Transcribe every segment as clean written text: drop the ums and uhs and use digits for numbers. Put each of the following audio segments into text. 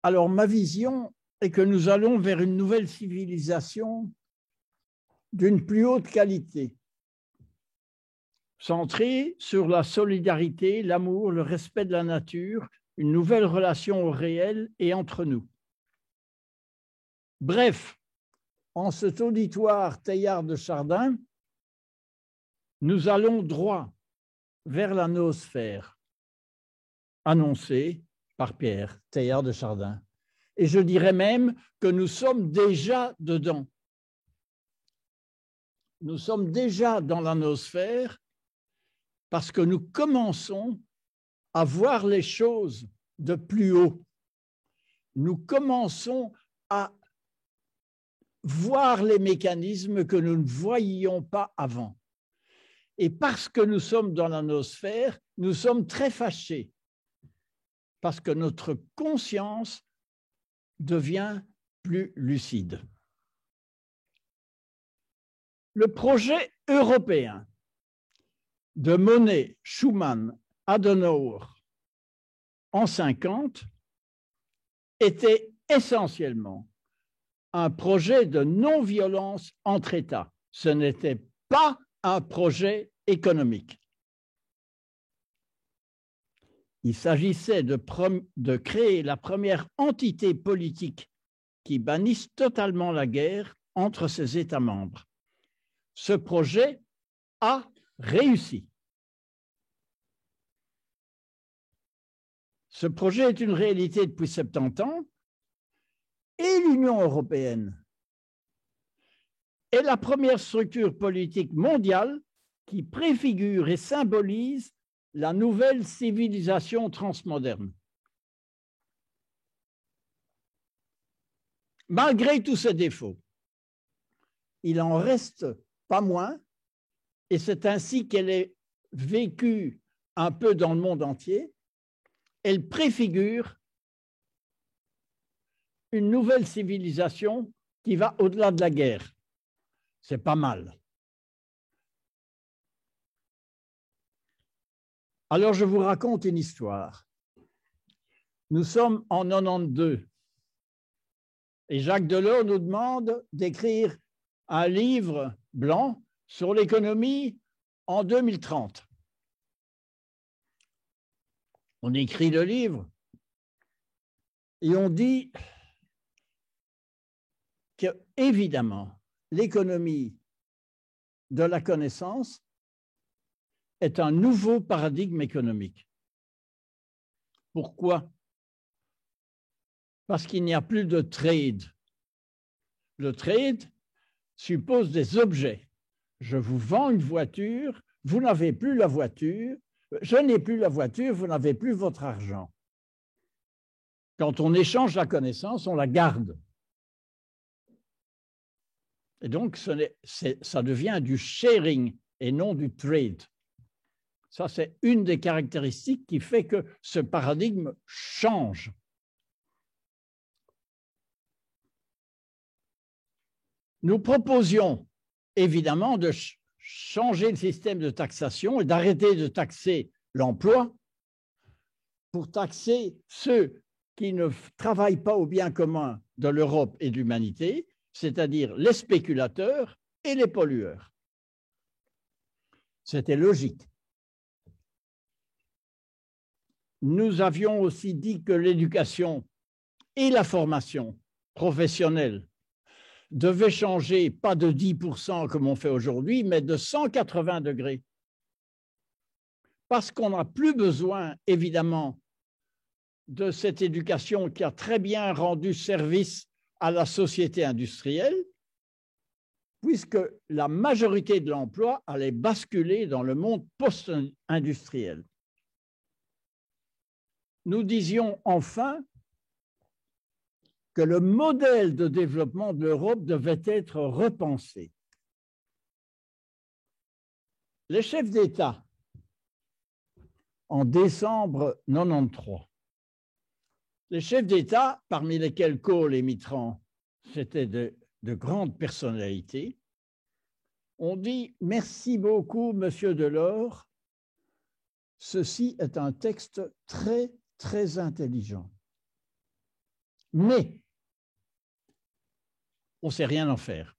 Alors, ma vision est que nous allons vers une nouvelle civilisation d'une plus haute qualité, centrée sur la solidarité, l'amour, le respect de la nature, une nouvelle relation au réel et entre nous. Bref, en cet auditoire Teilhard de Chardin, nous allons droit vers la noosphère, annoncée par Pierre Teilhard de Chardin. Et je dirais même que nous sommes déjà dedans. Nous sommes déjà dans la noosphère parce que nous commençons à voir les choses de plus haut. Nous commençons à voir les mécanismes que nous ne voyions pas avant. Et parce que nous sommes dans la noosphère, nous sommes très fâchés parce que notre conscience devient plus lucide. Le projet européen de Monnet, Schuman, Adenauer en 50 était essentiellement un projet de non-violence entre États. Ce n'était pas un projet économique. Il s'agissait de créer la première entité politique qui bannisse totalement la guerre entre ses États membres. Ce projet a réussi. Ce projet est une réalité depuis 70 ans et l'Union européenne est la première structure politique mondiale qui préfigure et symbolise la nouvelle civilisation transmoderne. Malgré tous ses défauts, il en reste pas moins, et c'est ainsi qu'elle est vécue un peu dans le monde entier, elle préfigure une nouvelle civilisation qui va au-delà de la guerre. C'est pas mal. Alors, je vous raconte une histoire. Nous sommes en 92 et Jacques Delors nous demande d'écrire un livre blanc sur l'économie en 2030. On écrit le livre et on dit que, évidemment, l'économie de la connaissance est un nouveau paradigme économique. Pourquoi? Parce qu'il n'y a plus de trade. Le trade suppose des objets. Je vous vends une voiture, vous n'avez plus la voiture, je n'ai plus la voiture, vous n'avez plus votre argent. Quand on échange la connaissance, on la garde. Et donc, ça devient du sharing et non du trade. Ça, c'est une des caractéristiques qui fait que ce paradigme change. Nous proposions évidemment de changer le système de taxation et d'arrêter de taxer l'emploi pour taxer ceux qui ne travaillent pas au bien commun de l'Europe et de l'humanité, c'est-à-dire les spéculateurs et les pollueurs. C'était logique. Nous avions aussi dit que l'éducation et la formation professionnelle devaient changer, pas de 10% comme on fait aujourd'hui, mais de 180 degrés. Parce qu'on n'a plus besoin, évidemment, de cette éducation qui a très bien rendu service à la société industrielle, puisque la majorité de l'emploi allait basculer dans le monde post-industriel. Nous disions enfin que le modèle de développement de l'Europe devait être repensé. Les chefs d'État, en décembre 1993, les chefs d'État, parmi lesquels Kohl et Mitterrand, c'était de grandes personnalités, ont dit « Merci beaucoup, Monsieur Delors, ceci est un texte très, très intelligent. Mais on ne sait rien en faire.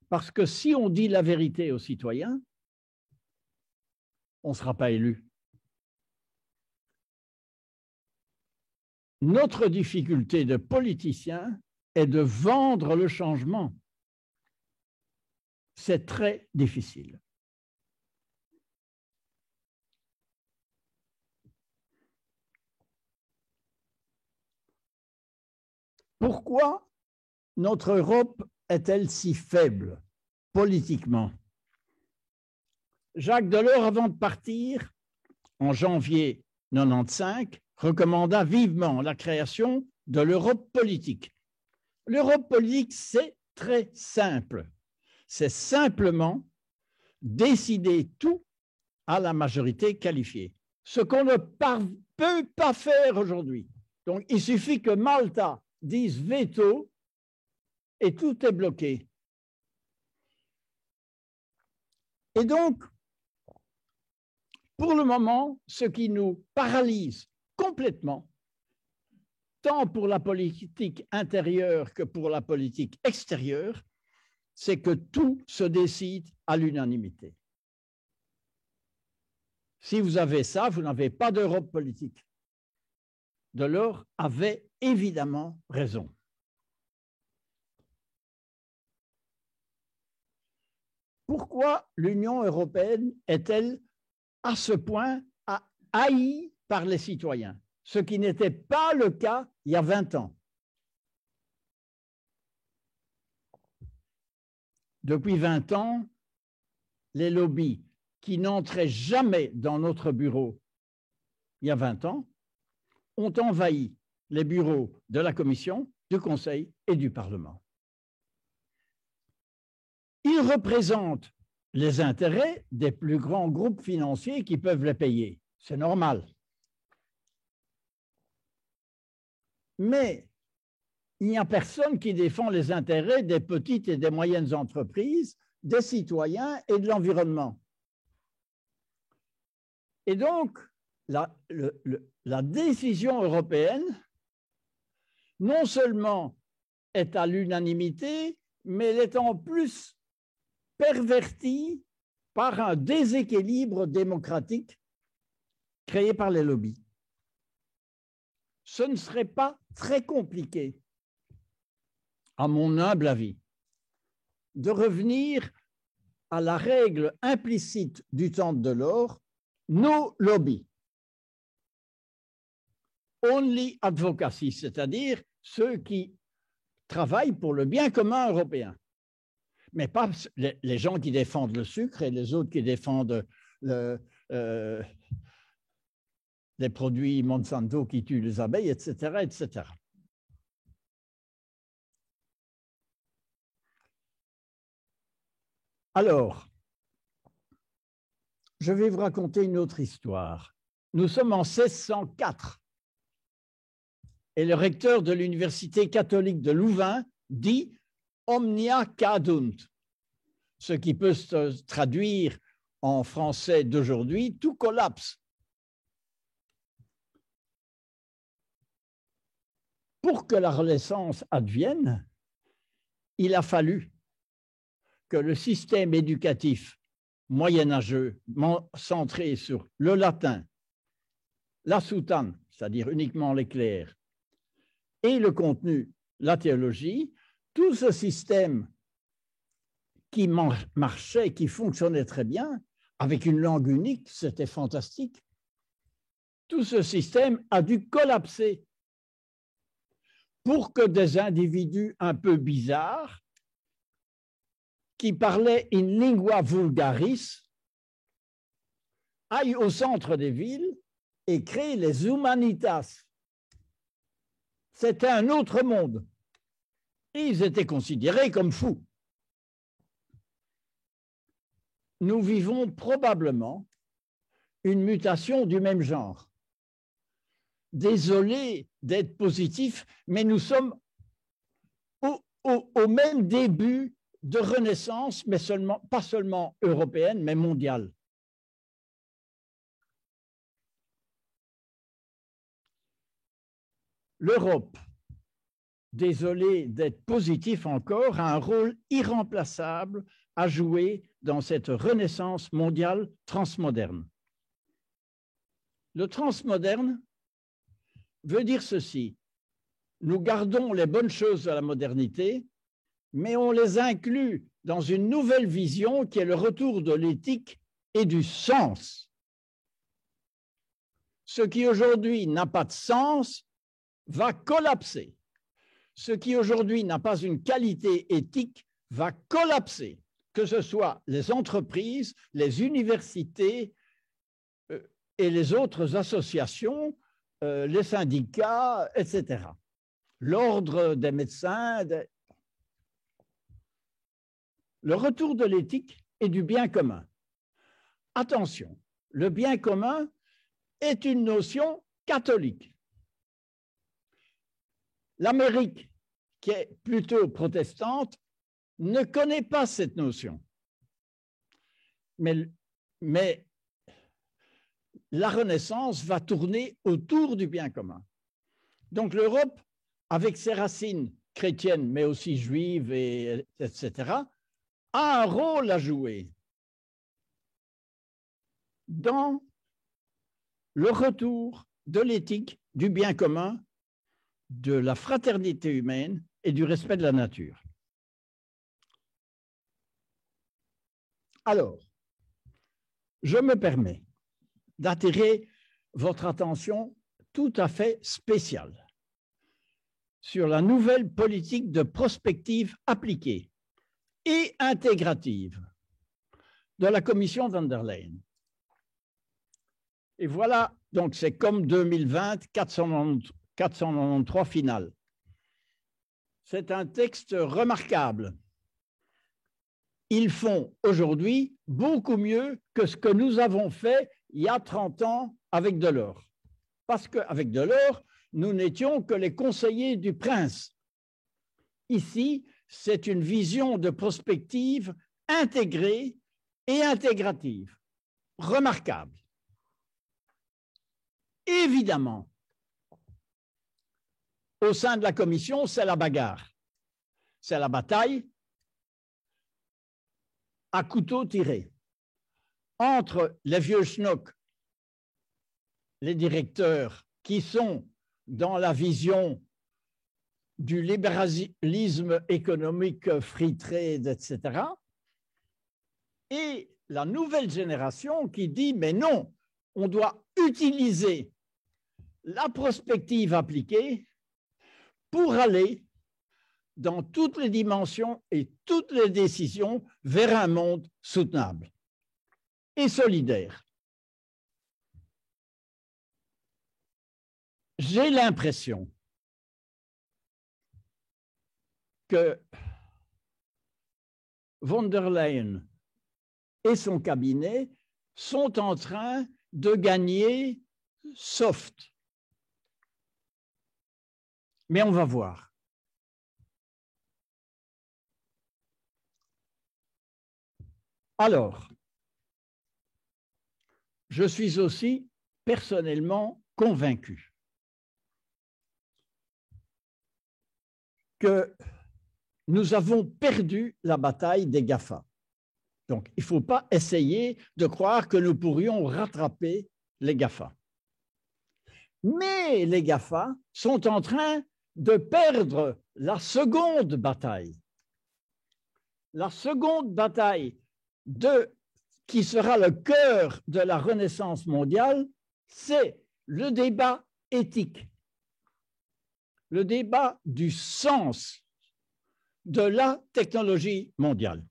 Parce que si on dit la vérité aux citoyens, on ne sera pas élu. Notre difficulté de politicien est de vendre le changement. C'est très difficile. Pourquoi notre Europe est-elle si faible politiquement? Jacques Delors, avant de partir, en janvier 1995, recommanda vivement la création de l'Europe politique. L'Europe politique, c'est très simple. C'est simplement décider tout à la majorité qualifiée, ce qu'on ne peut pas faire aujourd'hui. Donc, il suffit que Malta dise veto et tout est bloqué. Et donc, pour le moment, ce qui nous paralyse complètement, tant pour la politique intérieure que pour la politique extérieure, c'est que tout se décide à l'unanimité. Si vous avez ça, vous n'avez pas d'Europe politique. Delors avait évidemment raison. Pourquoi l'Union européenne est-elle à ce point haïe par les citoyens, ce qui n'était pas le cas il y a 20 ans? Depuis 20 ans, les lobbies qui n'entraient jamais dans notre bureau il y a 20 ans ont envahi les bureaux de la Commission, du Conseil et du Parlement. Ils représentent les intérêts des plus grands groupes financiers qui peuvent les payer. C'est normal. Mais il n'y a personne qui défend les intérêts des petites et des moyennes entreprises, des citoyens et de l'environnement. Et donc, la décision européenne, non seulement est à l'unanimité, mais elle est en plus pervertie par un déséquilibre démocratique créé par les lobbies. Ce ne serait pas très compliqué, à mon humble avis, de revenir à la règle implicite du temps de Delors, no lobby. Only advocacy, c'est-à-dire ceux qui travaillent pour le bien commun européen. Mais pas les gens qui défendent le sucre et les autres qui défendent les produits Monsanto qui tuent les abeilles, etc., etc. Alors, je vais vous raconter une autre histoire. Nous sommes en 1604 et le recteur de l'Université catholique de Louvain dit « Omnia cadunt », ce qui peut se traduire en français d'aujourd'hui, tout collapse. Pour que la Renaissance advienne, il a fallu que le système éducatif moyenâgeux, centré sur le latin, la soutane, c'est-à-dire uniquement les clercs, et le contenu, la théologie, tout ce système qui marchait, qui fonctionnait très bien, avec une langue unique, c'était fantastique. Tout ce système a dû collapser pour que des individus un peu bizarres, qui parlaient in lingua vulgaris, aillent au centre des villes et créent les humanitas. C'était un autre monde. Et ils étaient considérés comme fous. Nous vivons probablement une mutation du même genre. Désolé d'être positif, mais nous sommes au même début de renaissance, mais pas seulement européenne, mais mondiale. l'Europe, désolé d'être positif encore, a un rôle irremplaçable à jouer dans cette renaissance mondiale transmoderne. Le transmoderne veut dire ceci: nous gardons les bonnes choses de la modernité, mais on les inclut dans une nouvelle vision qui est le retour de l'éthique et du sens. Ce qui aujourd'hui n'a pas de sens va collapser. Ce qui aujourd'hui n'a pas une qualité éthique va collapser, que ce soit les entreprises, les universités et les autres associations, les syndicats, etc. L'ordre des médecins. Le retour de l'éthique et du bien commun. Attention, le bien commun est une notion catholique. L'Amérique, qui est plutôt protestante, ne connaît pas cette notion. Mais la Renaissance va tourner autour du bien commun. Donc l'Europe, avec ses racines chrétiennes, mais aussi juives, etc., a un rôle à jouer dans le retour de l'éthique, du bien commun, de la fraternité humaine et du respect de la nature. Alors, je me permets d'attirer votre attention tout à fait spéciale sur la nouvelle politique de prospective appliquée et intégrative de la Commission von der Leyen. Et voilà, donc c'est comme 2020, 493 finales. C'est un texte remarquable. Ils font aujourd'hui beaucoup mieux que ce que nous avons fait il y a 30 ans avec Delors. Parce qu'avec Delors, nous n'étions que les conseillers du prince. Ici, c'est une vision de prospective intégrée et intégrative, remarquable. Évidemment, au sein de la commission, c'est la bagarre, c'est la bataille à couteau tiré entre les vieux schnocks, les directeurs qui sont dans la vision du libéralisme économique, free trade, etc., et la nouvelle génération qui dit mais non, on doit utiliser la prospective appliquée pour aller dans toutes les dimensions et toutes les décisions vers un monde soutenable et solidaire. J'ai l'impression que von der Leyen et son cabinet sont en train de gagner soft. Mais on va voir. Alors, je suis aussi personnellement convaincu que nous avons perdu la bataille des GAFA. Donc, il ne faut pas essayer de croire que nous pourrions rattraper les GAFA. Mais les GAFA sont en train de perdre la seconde bataille. La seconde bataille qui sera le cœur de la Renaissance mondiale, c'est le débat éthique, le débat du sens de la technologie mondiale.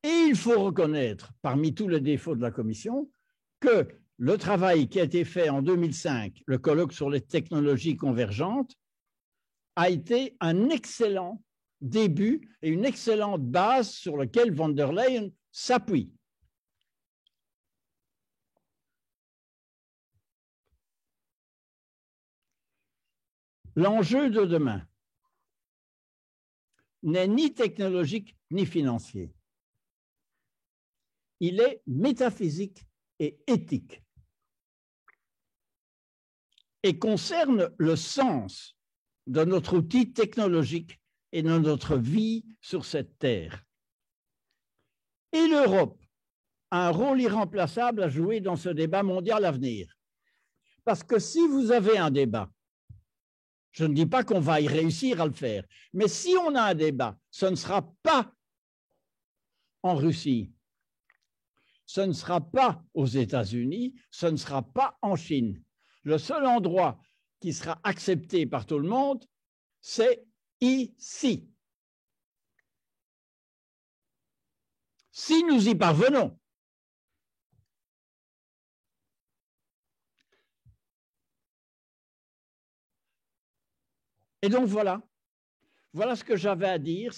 Et il faut reconnaître, parmi tous les défauts de la Commission, que le travail qui a été fait en 2005, le colloque sur les technologies convergentes, a été un excellent début et une excellente base sur laquelle von der Leyen s'appuie. L'enjeu de demain n'est ni technologique ni financier. Il est métaphysique et éthique. et concerne le sens de notre outil technologique et de notre vie sur cette terre. Et l'Europe a un rôle irremplaçable à jouer dans ce débat mondial à venir. Parce que si vous avez un débat, je ne dis pas qu'on va y réussir à le faire, mais si on a un débat, ce ne sera pas en Russie, ce ne sera pas aux États-Unis, ce ne sera pas en Chine. Le seul endroit qui sera accepté par tout le monde, c'est ici. Si nous y parvenons. Et donc voilà ce que j'avais à dire.